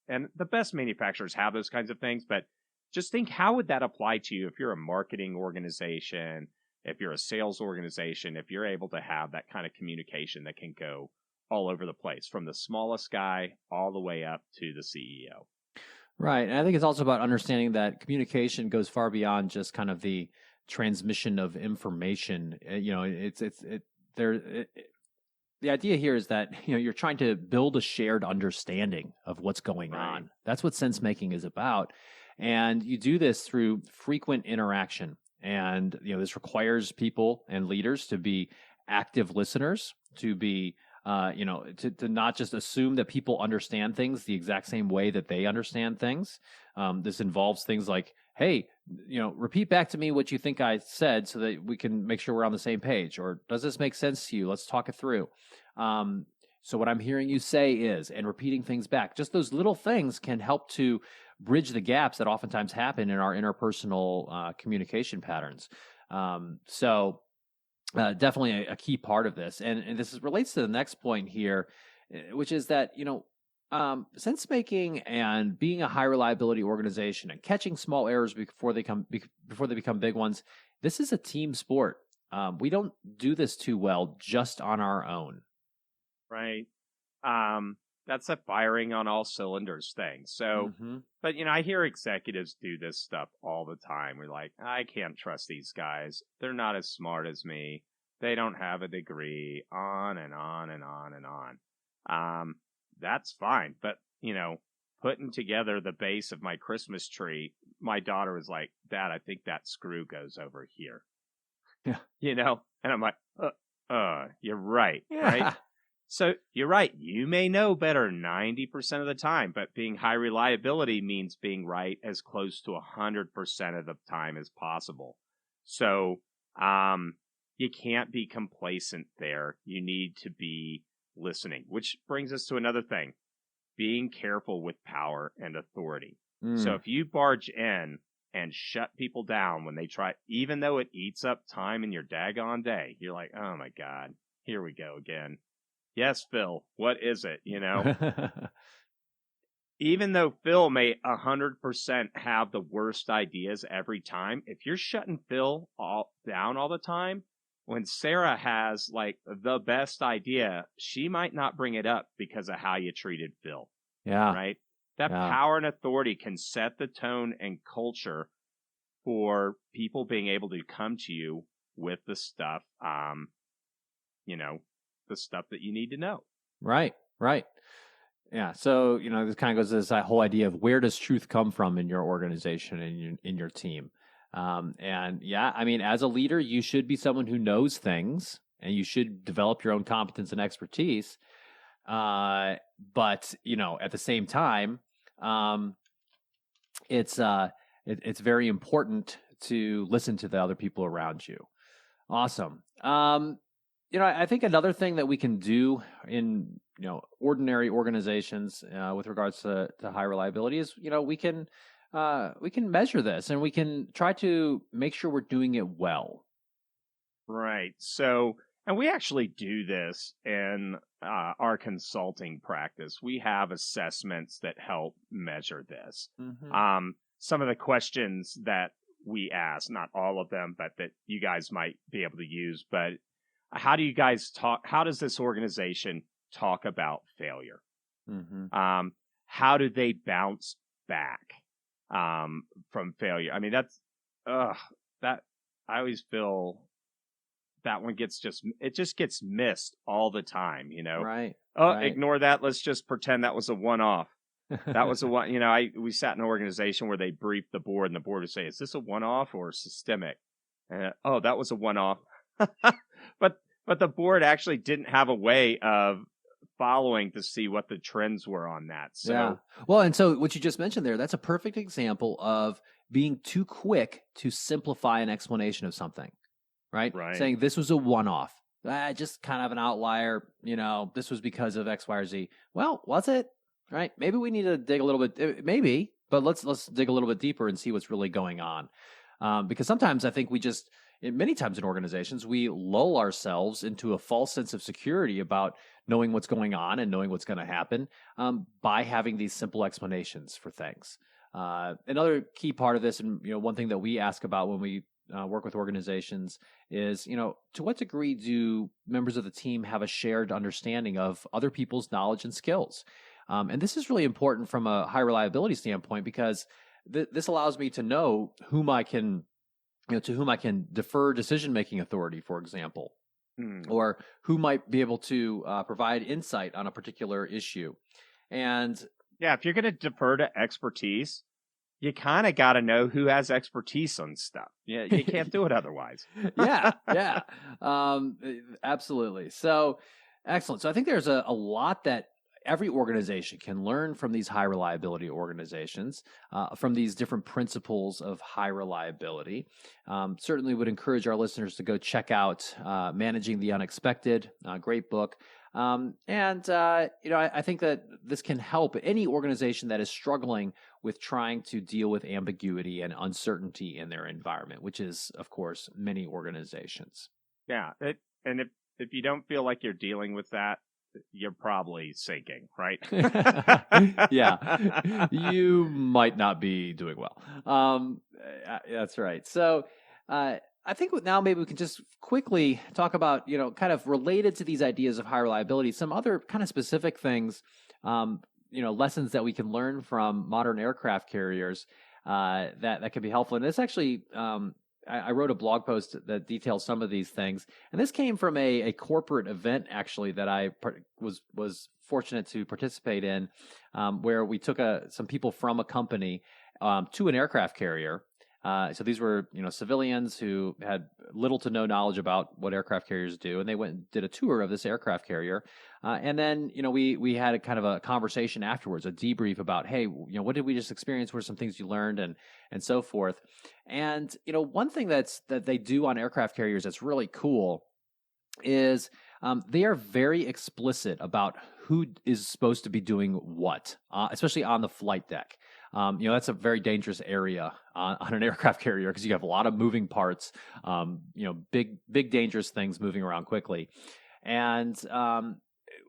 And the best manufacturers have those kinds of things, but just think, how would that apply to you if you're a marketing organization, if you're a sales organization, if you're able to have that kind of communication that can go all over the place, from the smallest guy all the way up to the CEO. Right. And I think it's also about understanding that communication goes far beyond just kind of the transmission of information. The idea here is that, you're trying to build a shared understanding of what's going on. That's what sense making is about. And you do this through frequent interaction. And, this requires people and leaders to be active listeners, to be to not just assume that people understand things the exact same way that they understand things. This involves things like, hey, repeat back to me what you think I said so that we can make sure we're on the same page. Or does this make sense to you? Let's talk it through. So what I'm hearing you say is, and repeating things back, just those little things can help to bridge the gaps that oftentimes happen in our interpersonal communication patterns. Definitely a key part of this. And this relates to the next point here, which is that, sense making and being a high reliability organization and catching small errors before they become big ones, this is a team sport. We don't do this too well just on our own. Right. That's a firing on all cylinders thing. So, but I hear executives do this stuff all the time. We're like, I can't trust these guys. They're not as smart as me. They don't have a degree, on and on and on and on. That's fine. But, putting together the base of my Christmas tree, my daughter was like, Dad, I think that screw goes over here. Yeah. And I'm like, you're right. Yeah. Right. So you're right. You may know better 90% of the time, but being high reliability means being right as close to 100% of the time as possible. So you can't be complacent there. You need to be listening, which brings us to another thing, being careful with power and authority. So if you barge in and shut people down when they try, even though it eats up time in your daggone day, you're like, oh my God, here we go again. Yes, Phil, what is it, Even though Phil may 100% have the worst ideas every time, if you're shutting Phil down all the time, when Sarah has, like, the best idea, she might not bring it up because of how you treated Phil. Yeah. Right? That power and authority can set the tone and culture for people being able to come to you with the stuff, the stuff that you need to know. Right. Right. Yeah. So, this kind of goes to this whole idea of where does truth come from in your organization and in your team. And yeah, I mean, as a leader, you should be someone who knows things and you should develop your own competence and expertise. But, at the same time, um, it's very important to listen to the other people around you. Awesome. I think another thing that we can do in ordinary organizations with regards to high reliability is we can measure this and we can try to make sure we're doing it well. Right. So, and we actually do this in our consulting practice. We have assessments that help measure this. Mm-hmm. Some of the questions that we ask, not all of them, but that you guys might be able to use. But how do you guys talk? How does this organization talk about failure? Mm-hmm. How do they bounce back from failure? I mean, that I always feel that one just gets missed all the time, Right. Oh, right. Ignore that. Let's just pretend that was a one-off. That was a one, we sat in an organization where they briefed the board and the board would say, is this a one-off or systemic? And, that was a one-off. but the board actually didn't have a way of following to see what the trends were on that. So, yeah. Well, and so what you just mentioned there, that's a perfect example of being too quick to simplify an explanation of something, right? Right. Saying this was a one-off, just kind of an outlier, this was because of X, Y, or Z. Well, was it? Right? Maybe we need to dig a little bit, maybe, but let's dig a little bit deeper and see what's really going on. Because sometimes I think many times in organizations, we lull ourselves into a false sense of security about knowing what's going on and knowing what's going to happen by having these simple explanations for things. Another key part of this, and one thing that we ask about when we work with organizations is, to what degree do members of the team have a shared understanding of other people's knowledge and skills? And this is really important from a high reliability standpoint because this allows me to know whom I can, to whom I can defer decision-making authority, for example, or who might be able to provide insight on a particular issue. And yeah, if you're going to defer to expertise, you kind of got to know who has expertise on stuff. Yeah, you can't do it otherwise. yeah, absolutely. So excellent. So I think there's a lot that every organization can learn from these high reliability organizations, from these different principles of high reliability. Certainly would encourage our listeners to go check out Managing the Unexpected, great book. I think that this can help any organization that is struggling with trying to deal with ambiguity and uncertainty in their environment, which is, of course, many organizations. Yeah. And if you don't feel like you're dealing with that, you're probably sinking, right? Yeah, you might not be doing well. That's right. So I think now maybe we can just quickly talk about, kind of related to these ideas of high reliability, some other kind of specific things, lessons that we can learn from modern aircraft carriers that can be helpful. And this actually, I wrote a blog post that details some of these things, and this came from a corporate event actually that I was fortunate to participate in, where we took some people from a company to an aircraft carrier. So these were civilians who had little to no knowledge about what aircraft carriers do, and they went and did a tour of this aircraft carrier, and then we had a kind of a conversation afterwards, a debrief about, hey, what did we just experience? What are some things you learned, and so forth. And one thing that they do on aircraft carriers that's really cool is they are very explicit about who is supposed to be doing what, especially on the flight deck. That's a very dangerous area on an aircraft carrier because you have a lot of moving parts, big dangerous things moving around quickly. And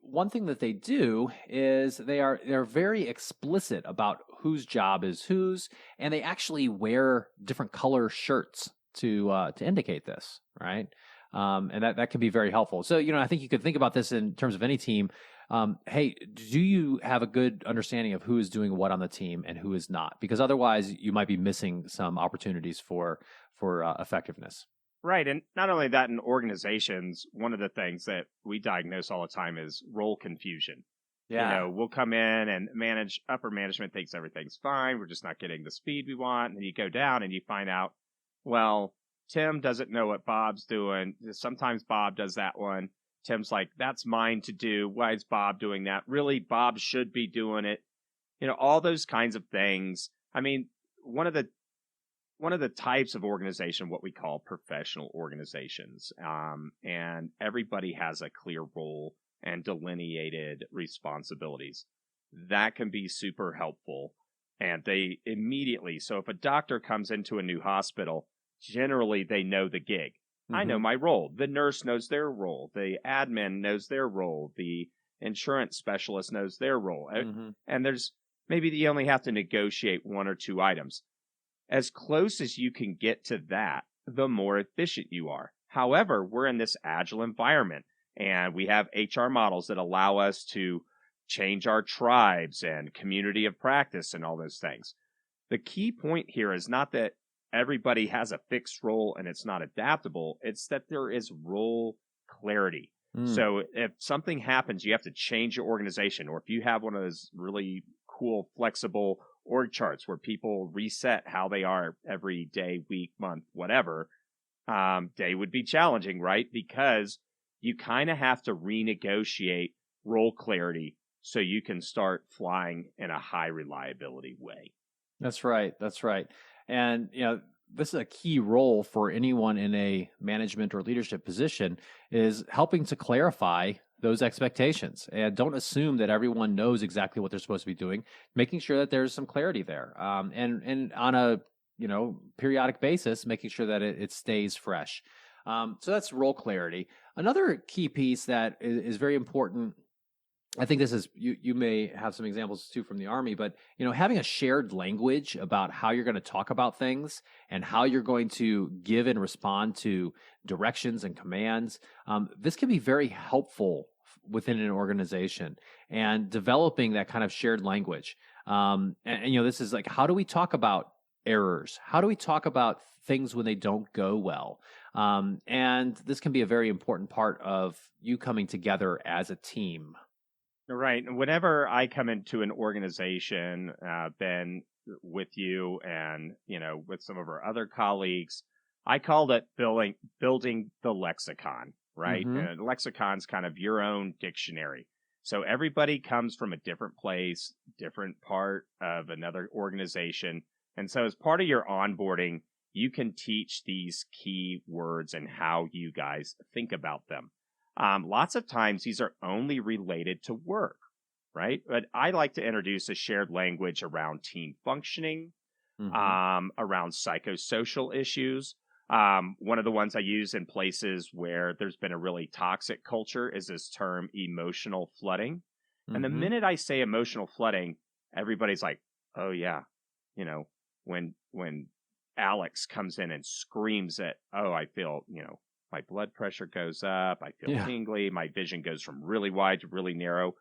one thing that they do is they're very explicit about whose job is whose, and they actually wear different color shirts to indicate this, right? And that can be very helpful. So, I think you could think about this in terms of any team. Hey, do you have a good understanding of who is doing what on the team and who is not? Because otherwise, you might be missing some opportunities for effectiveness. Right. And not only that, in organizations, one of the things that we diagnose all the time is role confusion. Yeah. We'll come in and upper management thinks everything's fine. We're just not getting the speed we want. And then you go down and you find out, well, Tim doesn't know what Bob's doing. Sometimes Bob does that one. Tim's like, that's mine to do. Why is Bob doing that? Really, Bob should be doing it. All those kinds of things. I mean, one of the types of organization, what we call professional organizations, and everybody has a clear role and delineated responsibilities. That can be super helpful. And they immediately, so if a doctor comes into a new hospital, generally they know the gig. I know my role. The nurse knows their role. The admin knows their role. The insurance specialist knows their role. And there's maybe you only have to negotiate one or two items. As close as you can get to that, the more efficient you are. However, we're in this agile environment, and we have HR models that allow us to change our tribes and community of practice and all those things. The key point here is not that everybody has a fixed role and it's not adaptable. It's that there is role clarity. So if something happens, you have to change your organization, or if you have one of those really cool, flexible org charts where people reset how they are every day, week, month, whatever, day would be challenging, right? Because you kind of have to renegotiate role clarity so you can start flying in a high reliability way. That's right. That's right. And, this is a key role for anyone in a management or leadership position, is helping to clarify those expectations, and don't assume that everyone knows exactly what they're supposed to be doing, making sure that there's some clarity there. And on a, periodic basis, making sure that it stays fresh. So that's role clarity. Another key piece that is very important, I think this is, you may have some examples too from the Army, but, having a shared language about how you're going to talk about things and how you're going to give and respond to directions and commands. This can be very helpful within an organization, and developing that kind of shared language. This is like, how do we talk about errors? How do we talk about things when they don't go well? And this can be a very important part of you coming together as a team. Right. Whenever I come into an organization, been with you and, with some of our other colleagues, I called it building the lexicon, right? And lexicon's kind of your own dictionary. So everybody comes from a different place, different part of another organization. And so as part of your onboarding, you can teach these key words and how you guys think about them. Lots of times these are only related to work, right? But I like to introduce a shared language around team functioning, around psychosocial issues. One of the ones I use in places where there's been a really toxic culture is this term emotional flooding. And the minute I say emotional flooding, everybody's like, oh yeah, when Alex comes in and screams at, oh, I feel, my blood pressure goes up. I feel tingly. My vision goes from really wide to really narrow.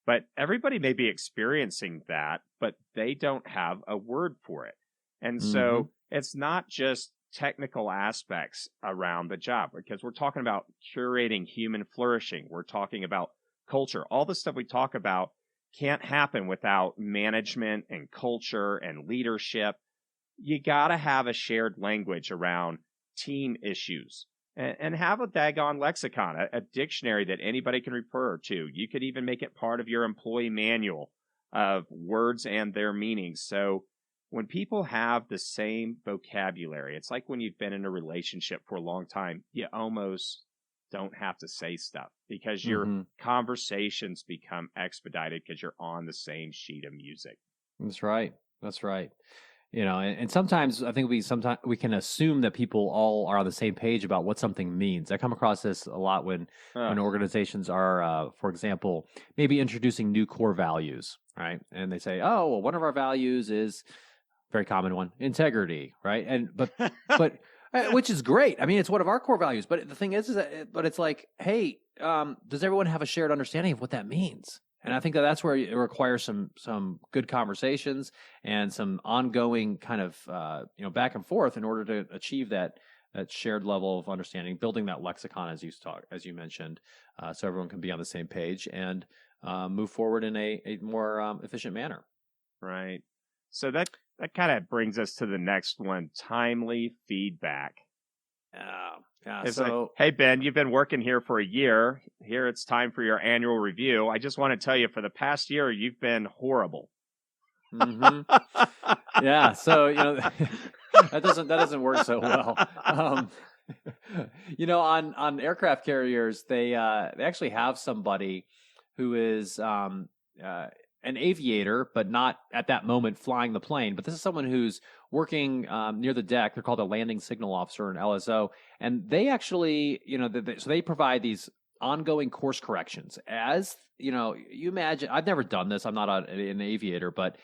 But everybody may be experiencing that, but they don't have a word for it. And so it's not just technical aspects around the job, because we're talking about curating human flourishing. We're talking about culture. All the stuff we talk about can't happen without management and culture and leadership. You got to have a shared language around team issues. And have a daggone lexicon, a dictionary that anybody can refer to. You could even make it part of your employee manual of words and their meanings. So when people have the same vocabulary, it's like when you've been in a relationship for a long time, you almost don't have to say stuff, because your conversations become expedited because you're on the same sheet of music. That's right. That's right. And sometimes I think we can assume that people all are on the same page about what something means. I come across this a lot when organizations are, for example, maybe introducing new core values, right? And they say, oh, well, one of our values is a very common one, integrity, right? And but which is great. I mean, it's one of our core values. But the thing is that, but it's like, hey, does everyone have a shared understanding of what that means? And I think that's where it requires some good conversations and some ongoing kind of back and forth in order to achieve that that shared level of understanding, building that lexicon as you mentioned, so everyone can be on the same page and move forward in a more efficient manner. Right. So that kind of brings us to the next one: timely feedback. Yeah. It's So, like, hey, Ben, you've been working here for a year. Here it's time for your annual review. I just want to tell you, for the past year, you've been horrible. mm-hmm. Yeah. So, that doesn't work so well. On aircraft carriers, they actually have somebody who is an aviator, but not at that moment flying the plane. But this is someone who's working near the deck. They're called a landing signal officer, an LSO, and they actually, so they provide these ongoing course corrections. As you imagine, I've never done this. I'm not an aviator, but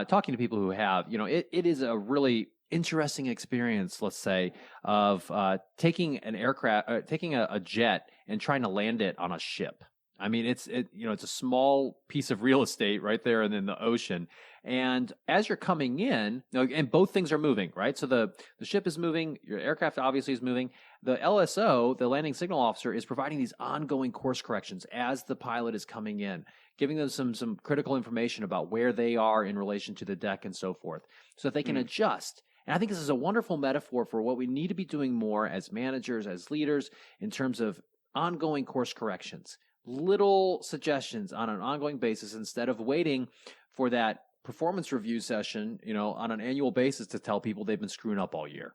talking to people who have, it is a really interesting experience, let's say, of taking an aircraft, taking a jet and trying to land it on a ship. I mean, it's a small piece of real estate right there and in the ocean. And as you're coming in, and both things are moving, right? So the ship is moving, your aircraft obviously is moving. The LSO, the landing signal officer, is providing these ongoing course corrections as the pilot is coming in, giving them some critical information about where they are in relation to the deck and so forth, so that they can adjust. And I think this is a wonderful metaphor for what we need to be doing more as managers, as leaders, in terms of ongoing course corrections. Little suggestions on an ongoing basis instead of waiting for that performance review session, on an annual basis to tell people they've been screwing up all year.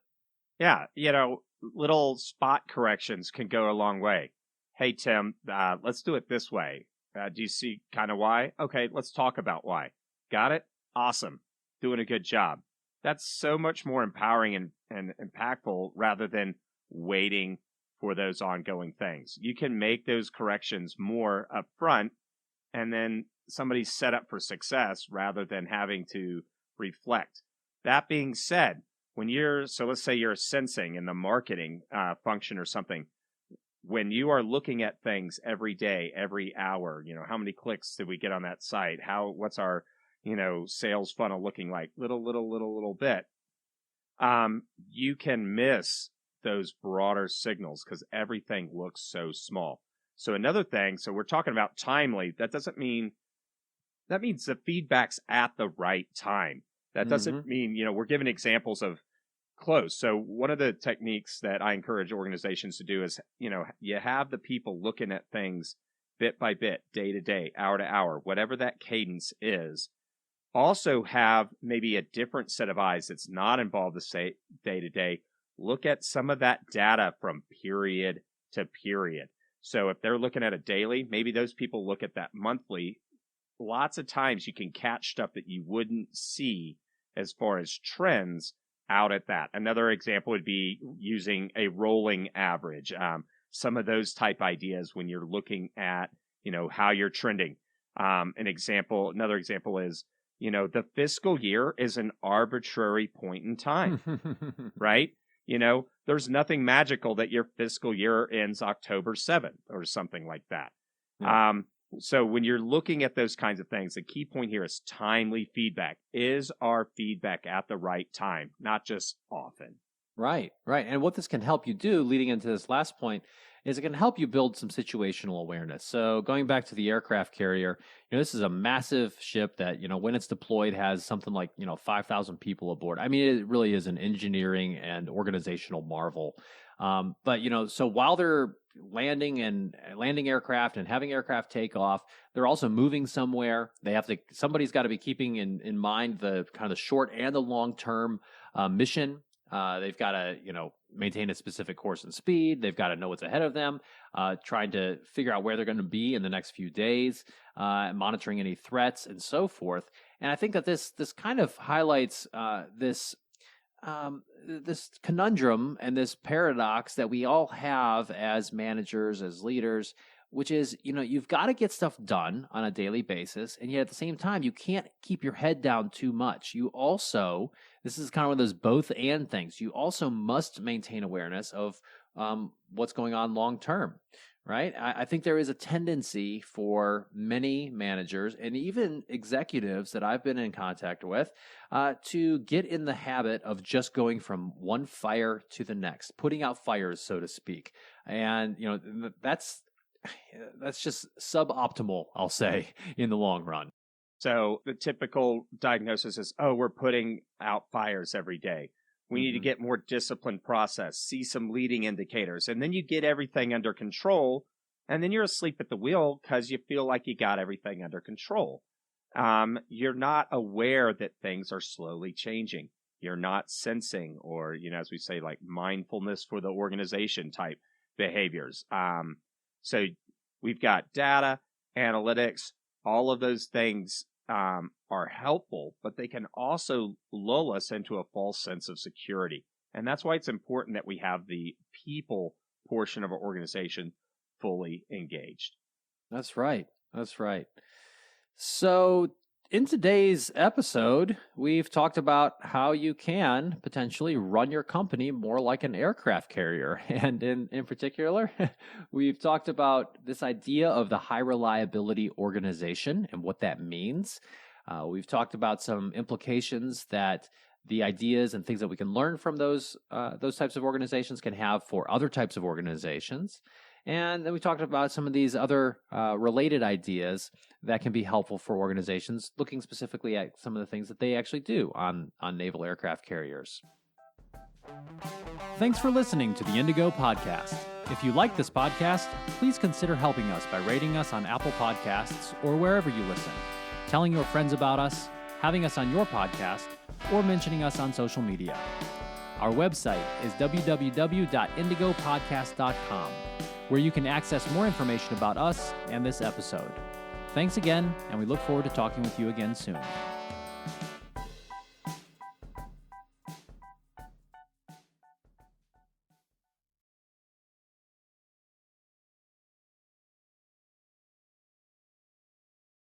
Yeah, little spot corrections can go a long way. Hey, Tim, let's do it this way. Do you see kind of why? Okay, let's talk about why. Got it? Awesome. Doing a good job. That's so much more empowering and impactful rather than waiting for those ongoing things. You can make those corrections more upfront, and then somebody's set up for success rather than having to reflect. That being said, let's say you're sensing in the marketing function or something, when you are looking at things every day, every hour, how many clicks did we get on that site? What's our, sales funnel looking like? Little bit. You can miss those broader signals because everything looks so small. So another thing, so we're talking about timely. That means the feedback's at the right time. That doesn't mean, we're giving examples of close. So one of the techniques that I encourage organizations to do is, you have the people looking at things bit by bit, day to day, hour to hour, whatever that cadence is. Also have maybe a different set of eyes that's not involved to say day to day. Look at some of that data from period to period. So if they're looking at a daily, maybe those people look at that monthly. Lots of times you can catch stuff that you wouldn't see as far as trends out at that. Another example would be using a rolling average. Some of those type ideas when you're looking at, how you're trending. Another example is, the fiscal year is an arbitrary point in time, right? There's nothing magical that your fiscal year ends October 7th or something like that. Yeah. So when you're looking at those kinds of things, the key point here is timely feedback. Is our feedback at the right time, not just often? Right. And what this can help you do, leading into this last point, is it can help you build some situational awareness. So going back to the aircraft carrier, this is a massive ship that, when it's deployed has something like, 5,000 people aboard. I mean, it really is an engineering and organizational marvel. But, so while they're landing aircraft and having aircraft take off, they're also moving somewhere. Somebody's got to be keeping in mind the kind of the short and the long-term mission. They've got to, maintain a specific course and speed. They've got to know what's ahead of them, trying to figure out where they're going to be in the next few days, monitoring any threats and so forth. And I think that this kind of highlights this conundrum and this paradox that we all have as managers, as leaders, which is, you've got to get stuff done on a daily basis. And yet at the same time, you can't keep your head down too much. This is kind of one of those both and things. You also must maintain awareness of what's going on long term, right? I think there is a tendency for many managers and even executives that I've been in contact with to get in the habit of just going from one fire to the next, putting out fires, so to speak. And, that's just suboptimal, I'll say, in the long run. So the typical diagnosis is, oh, we're putting out fires every day. We need to get more disciplined process, see some leading indicators, and then you get everything under control, and then you're asleep at the wheel because you feel like you got everything under control. You're not aware that things are slowly changing. You're not sensing or, as we say, like mindfulness for the organization type behaviors. So we've got data, analytics, all of those things are helpful, but they can also lull us into a false sense of security. And that's why it's important that we have the people portion of our organization fully engaged. That's right. That's right. So in today's episode, we've talked about how you can potentially run your company more like an aircraft carrier. And in particular, we've talked about this idea of the high reliability organization and what that means. We've talked about some implications that the ideas and things that we can learn from those types of organizations can have for other types of organizations. And then we talked about some of these other related ideas that can be helpful for organizations, looking specifically at some of the things that they actually do on naval aircraft carriers. Thanks for listening to the Indigo Podcast. If you like this podcast, please consider helping us by rating us on Apple Podcasts or wherever you listen, telling your friends about us, having us on your podcast, or mentioning us on social media. Our website is www.indigopodcast.com, where you can access more information about us and this episode. Thanks again, and we look forward to talking with you again soon.